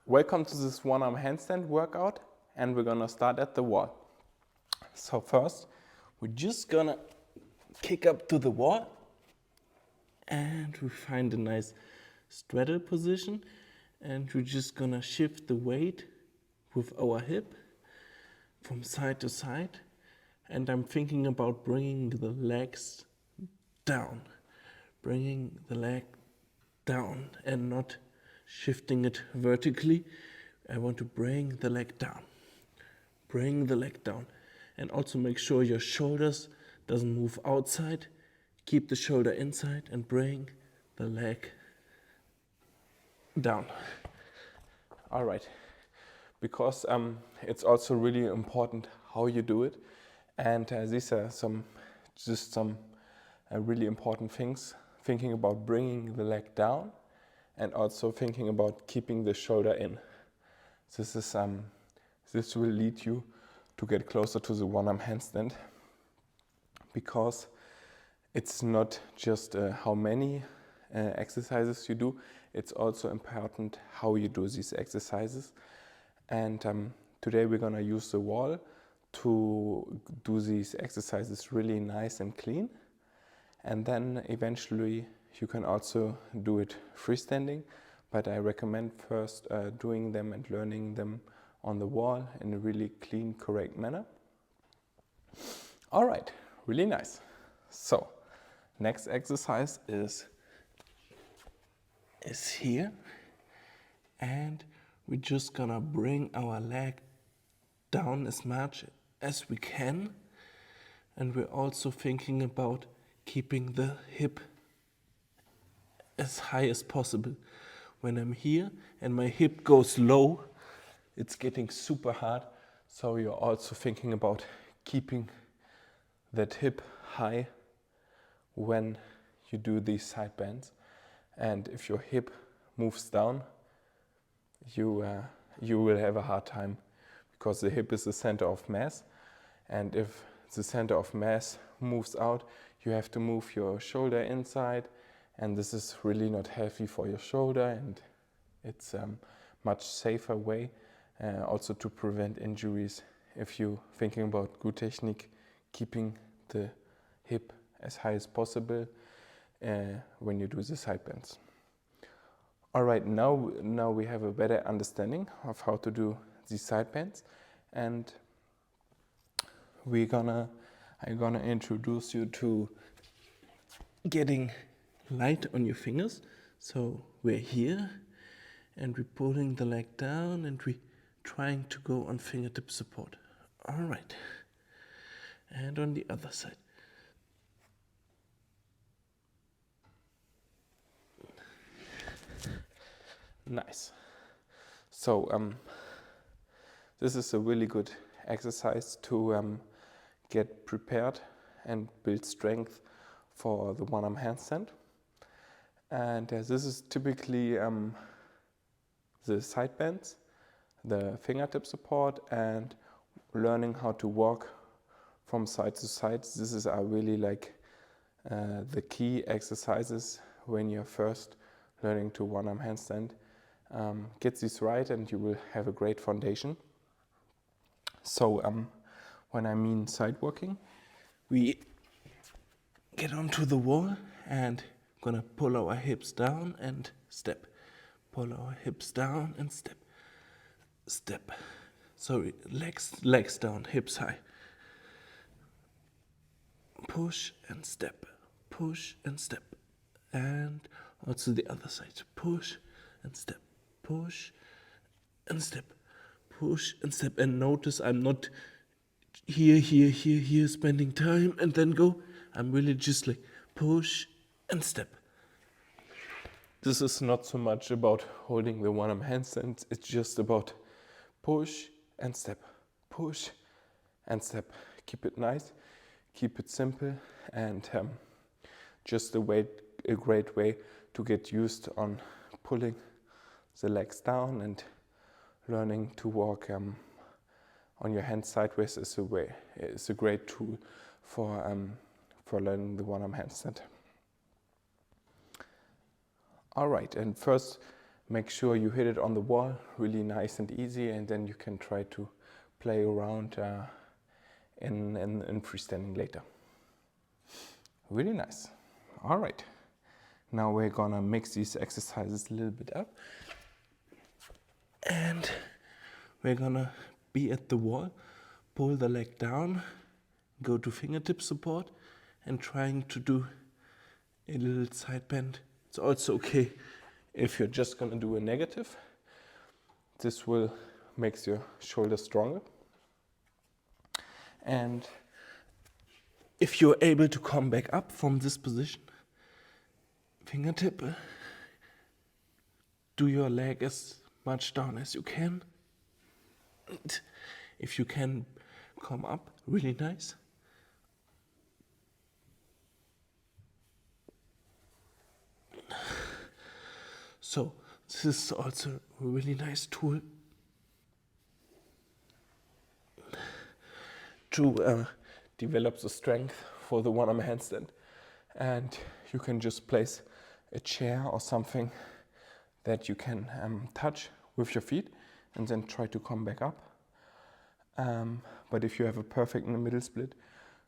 Welcome to this one-arm handstand workout, and we're gonna start at the wall. So first, we're just gonna kick up to the wall, and we find a nice straddle position, and we're just gonna shift the weight with our hip from side to side, and I'm thinking about bringing the legs down, bringing the leg down and not shifting it vertically. I want to bring the leg down, and also make sure your shoulders doesn't move outside. Keep the shoulder inside and bring the leg down. All right, because it's also really important how you do it, and these are some really important things. Thinking about bringing the leg down, and also thinking about keeping the shoulder in. This will lead you to get closer to the one-arm handstand, because it's not just how many exercises you do, it's also important how you do these exercises. And today we're gonna use the wall to do these exercises really nice and clean. And then eventually you can also do it freestanding, but I recommend first doing them and learning them on the wall in a really clean, correct manner. All right, really nice. So, next exercise is here, and we're just gonna bring our leg down as much as we can, and we're also thinking about keeping the hip as high as possible. When I'm here and my hip goes low, it's getting super hard. So you're also thinking about keeping that hip high when you do these side bends. And if your hip moves down, you will have a hard time, because the hip is the center of mass. And if the center of mass moves out, you have to move your shoulder inside, and this is really not healthy for your shoulder, and it's a much safer way also to prevent injuries if you're thinking about good technique, keeping the hip as high as possible when you do the side bends. All right, now we have a better understanding of how to do these side bends, and I'm gonna introduce you to getting light on your fingers. So we're here and we're pulling the leg down and we're trying to go on fingertip support. All right, and on the other side. Nice. So this is a really good exercise to get prepared and build strength for the one-arm handstand. And this is typically the side bends, the fingertip support, and learning how to walk from side to side. This are really like the key exercises when you're first learning to one-arm handstand. Get this right and you will have a great foundation. So when I mean side walking, we get onto the wall and gonna pull our hips down and step. Pull our hips down and step. Step. Sorry, legs down, hips high. Push and step. Push and step. And also the other side. Push and step. Push and step. Push and step. And notice I'm not here spending time and then go. I'm really just like push and step. This is not so much about holding the one-arm handstand, it's just about push and step, push and step. Keep it nice, keep it simple, and just a great way to get used on pulling the legs down and learning to walk on your hands sideways is a great tool for learning the one-arm handstand. All right, and first make sure you hit it on the wall really nice and easy, and then you can try to play around in freestanding later. Really nice. All right, now we're gonna mix these exercises a little bit up, and we're gonna be at the wall, pull the leg down, go to fingertip support, and trying to do a little side bend. It's also okay if you're just gonna do a negative. This will make your shoulder stronger. And if you're able to come back up from this position, fingertip, do your leg as much down as you can. And if you can come up, really nice. So this is also a really nice tool to develop the strength for the one-arm handstand. And you can just place a chair or something that you can touch with your feet and then try to come back up. But if you have a perfect in the middle split,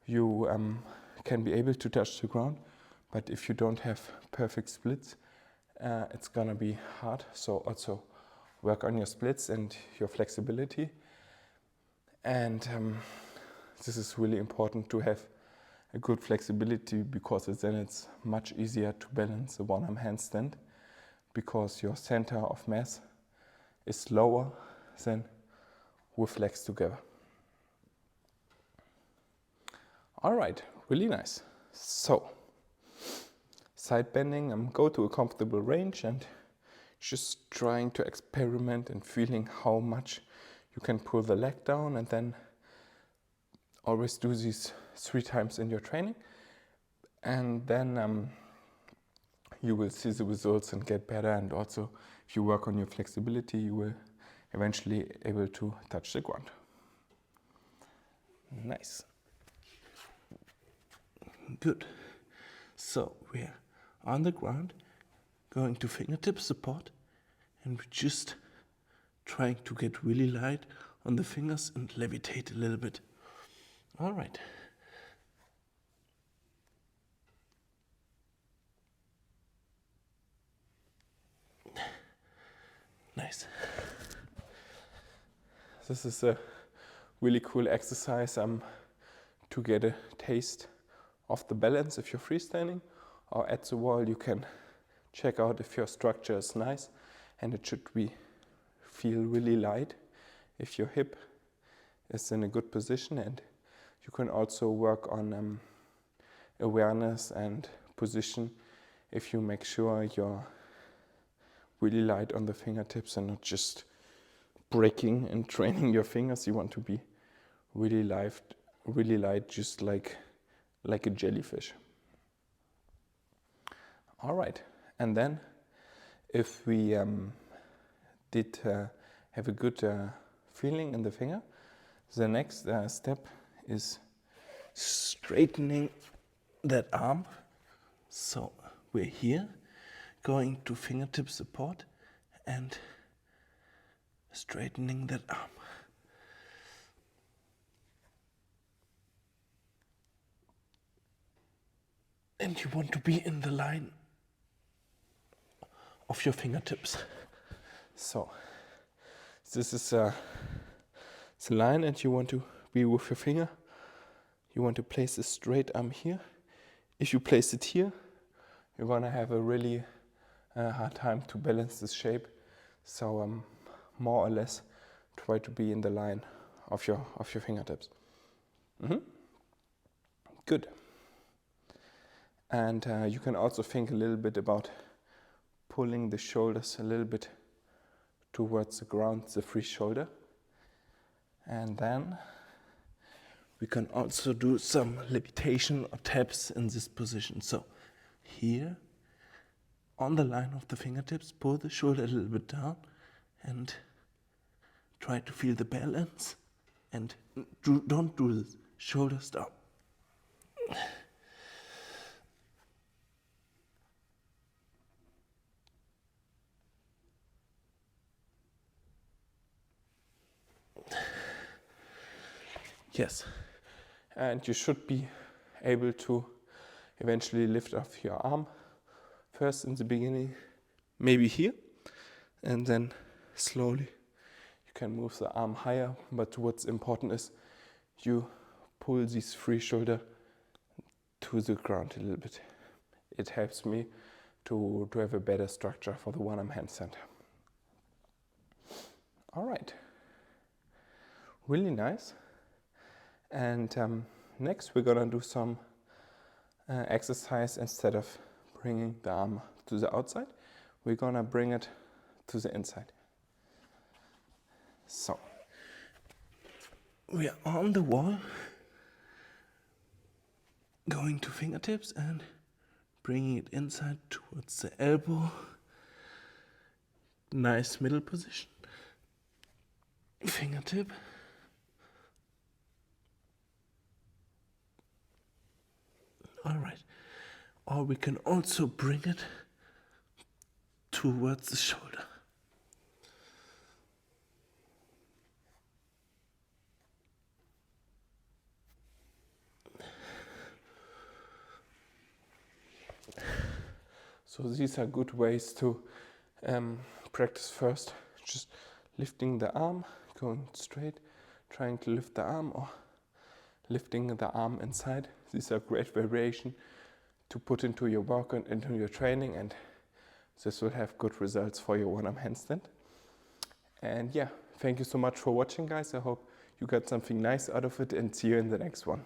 you can be able to touch the ground. But if you don't have perfect splits, it's gonna be hard. So also work on your splits and your flexibility. And this is really important to have a good flexibility, because then it's much easier to balance a one-arm handstand, because your center of mass is lower than with legs together. All right, really nice. So, side bending, go to a comfortable range and just trying to experiment and feeling how much you can pull the leg down, and then always do these 3 times in your training, and then you will see the results and get better. And also, if you work on your flexibility, you will eventually able to touch the ground. Nice. Good. So we're on the ground, going to fingertip support, and we're just trying to get really light on the fingers and levitate a little bit. All right. Nice. This is a really cool exercise to get a taste of the balance if you're freestanding, or at the wall you can check out if your structure is nice, and it should feel really light if your hip is in a good position. And you can also work on awareness and position if you make sure you're really light on the fingertips and not just breaking and training your fingers. You want to be really light, just like a jellyfish. All right, and then if we did have a good feeling in the finger, the next step is straightening that arm. So we're here, going to fingertip support and straightening that arm. And you want to be in the line of your fingertips. So this is the line, and you want to be with your finger. You want to place a straight arm here. If you place it here, you're gonna have a really hard time to balance this shape. So more or less try to be in the line of your fingertips. Good. And you can also think a little bit about pulling the shoulders a little bit towards the ground, the free shoulder. And then we can also do some levitation or taps in this position. So here, on the line of the fingertips, pull the shoulder a little bit down and try to feel the balance, and don't do this. Shoulders down. Yes. And you should be able to eventually lift off your arm. First in the beginning, maybe here, and then slowly you can move the arm higher. But what's important is you pull this free shoulder to the ground a little bit. It helps me to have a better structure for the one-arm handstand. All right, really nice. And next we're gonna do some exercise. Instead of bringing the arm to the outside, we're gonna bring it to the inside. So we are on the wall, going to fingertips and bringing it inside towards the elbow. Nice middle position. Fingertip. All right. Or we can also bring it towards the shoulder. So these are good ways to practice first. Just lifting the arm, going straight, trying to lift the arm, or lifting the arm inside. These are great variation to put into your workout, into your training, and this will have good results for your one-arm handstand. And yeah, thank you so much for watching, guys. I hope you got something nice out of it, and see you in the next one.